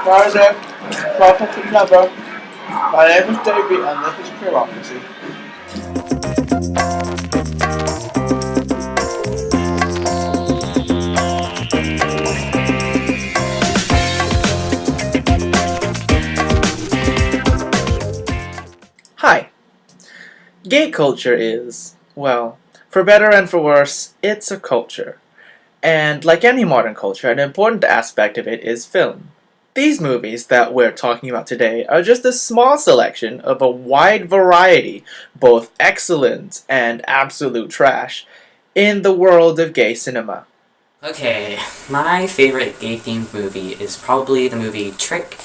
Hi there, welcome to another. My name is Davey and this is Queerocracy. Hi. Gay culture is, well, for better and for worse, it's a culture. And like any modern culture, an important aspect of it is film. These movies that we're talking about today are just a small selection of a wide variety, both excellent and absolute trash, in the world of gay cinema. Okay, my favorite gay-themed movie is probably the movie Trick.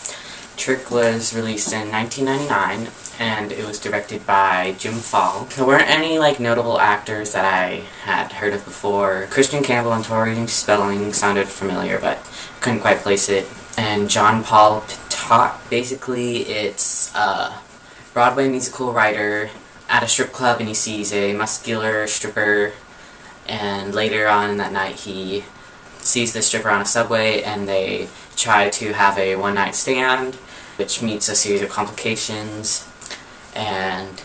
Trick was released in 1999, and it was directed by Jim Fall. There weren't any, notable actors that I had heard of before. Christian Campbell and Tori Spelling sounded familiar, but couldn't quite place it. And John Paul Pitot. Basically, it's a Broadway musical writer at a strip club, and he sees a muscular stripper, and later on that night he sees the stripper on a subway, and they try to have a one-night stand, which meets a series of complications and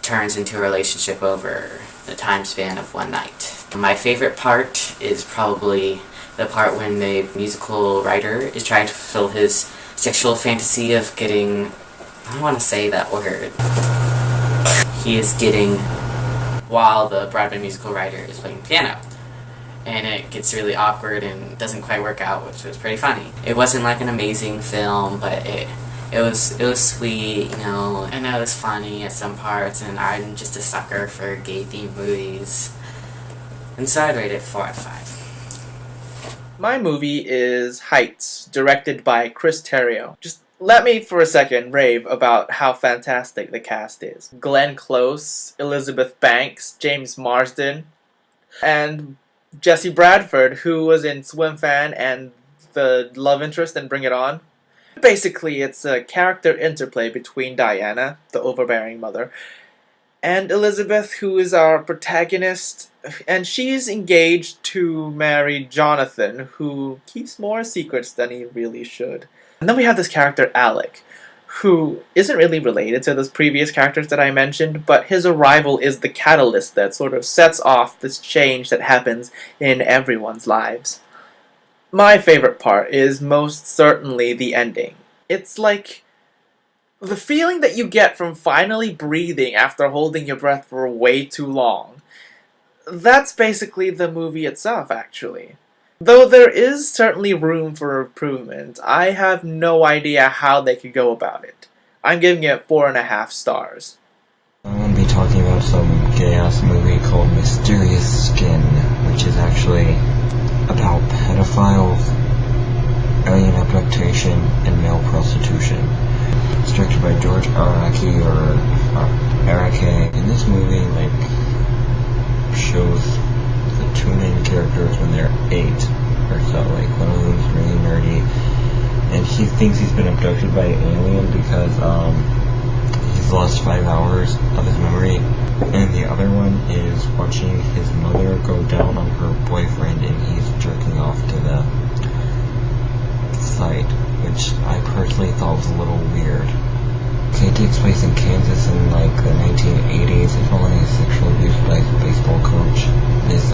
turns into a relationship over the time span of one night. My favorite part is probably the part when the musical writer is trying to fulfill his sexual fantasy of getting, I don't want to say that word, he is getting while the Broadway musical writer is playing piano. And it gets really awkward and doesn't quite work out, which was pretty funny. It wasn't like an amazing film, but it was sweet, and it was funny at some parts, and I'm just a sucker for gay-themed movies. And so I'd rate it 4 out of 5. My movie is Heights, directed by Chris Terrio. Just let me for a second rave about how fantastic the cast is. Glenn Close, Elizabeth Banks, James Marsden, and Jesse Bradford, who was in Swim Fan and the love interest in Bring It On. Basically, it's a character interplay between Diana, the overbearing mother, and Elizabeth, who is our protagonist, and she's engaged to marry Jonathan, who keeps more secrets than he really should. And then we have this character, Alec, who isn't really related to those previous characters that I mentioned, but his arrival is the catalyst that sort of sets off this change that happens in everyone's lives. My favorite part is most certainly the ending. It's like the feeling that you get from finally breathing after holding your breath for way too long. That's basically the movie itself, actually. Though there is certainly room for improvement, I have no idea how they could go about it. I'm giving it 4.5 stars. I'm going to be talking about some gay-ass movie called Mysterious Skin, which is actually about pedophiles, alien abduction, and male prostitution. It's directed by George Araki, or Arake. In this movie, shows the two main characters when they're 8 or so. One of them's really nerdy, and he thinks he's been abducted by an alien because he's lost 5 hours of his memory, and the other one is watching his mother go down on her boyfriend, and he's jerking off to the sight, which I personally thought was a little weird. It takes place in Kansas in the 1980s. Following sexual abuse by his baseball coach, this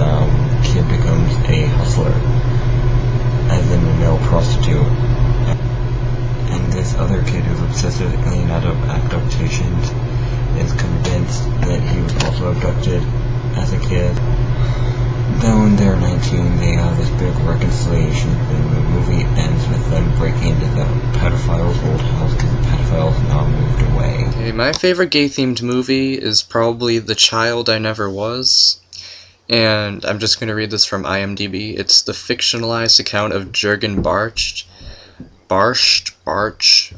kid becomes a hustler, as in a male prostitute. And this other kid who's obsessed with alien abductions is convinced that he was also abducted as a kid. Then when they're 19, they have this big reconciliation, and the movie ends with them breaking into the pedophile's old house because the pedophile's now moved away. Okay, my favorite gay-themed movie is probably The Child I Never Was, and I'm just going to read this from IMDb. It's the fictionalized account of Jürgen Bartsch,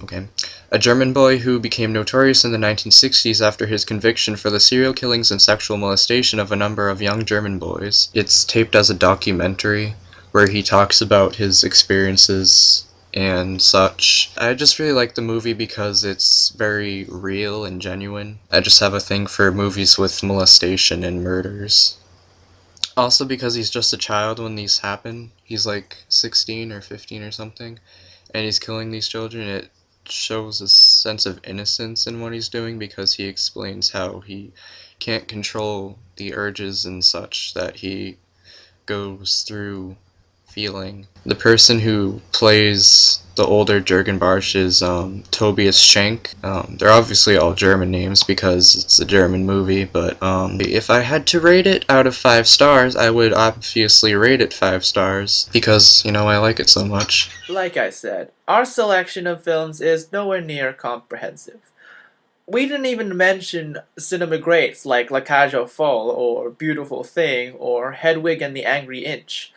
okay, a German boy who became notorious in the 1960s after his conviction for the serial killings and sexual molestation of a number of young German boys. It's taped as a documentary where he talks about his experiences and such. I just really like the movie because it's very real and genuine. I just have a thing for movies with molestation and murders. Also because he's just a child when these happen. He's 16 or 15 or something. and he's killing these children, it shows a sense of innocence in what he's doing because he explains how he can't control the urges and such that he goes through feeling. The person who plays the older Jurgen Barsch is Tobias Schenk. They're obviously all German names because it's a German movie, but if I had to rate it out of 5 stars, I would obviously rate it 5 stars because, I like it so much. Like I said, our selection of films is nowhere near comprehensive. We didn't even mention cinema greats like La Cage aux Folles, or Beautiful Thing, or Hedwig and the Angry Inch.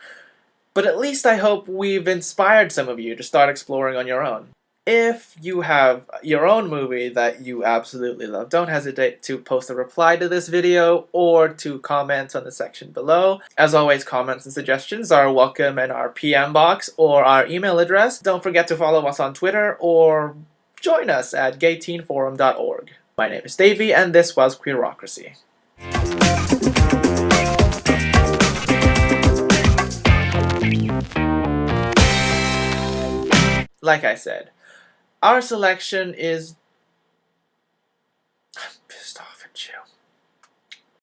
But at least I hope we've inspired some of you to start exploring on your own. If you have your own movie that you absolutely love, don't hesitate to post a reply to this video or to comment on the section below. As always, comments and suggestions are welcome in our PM box or our email address. Don't forget to follow us on Twitter or join us at gayteenforum.org. My name is Davey, and this was Queerocracy. Like I said, our selection is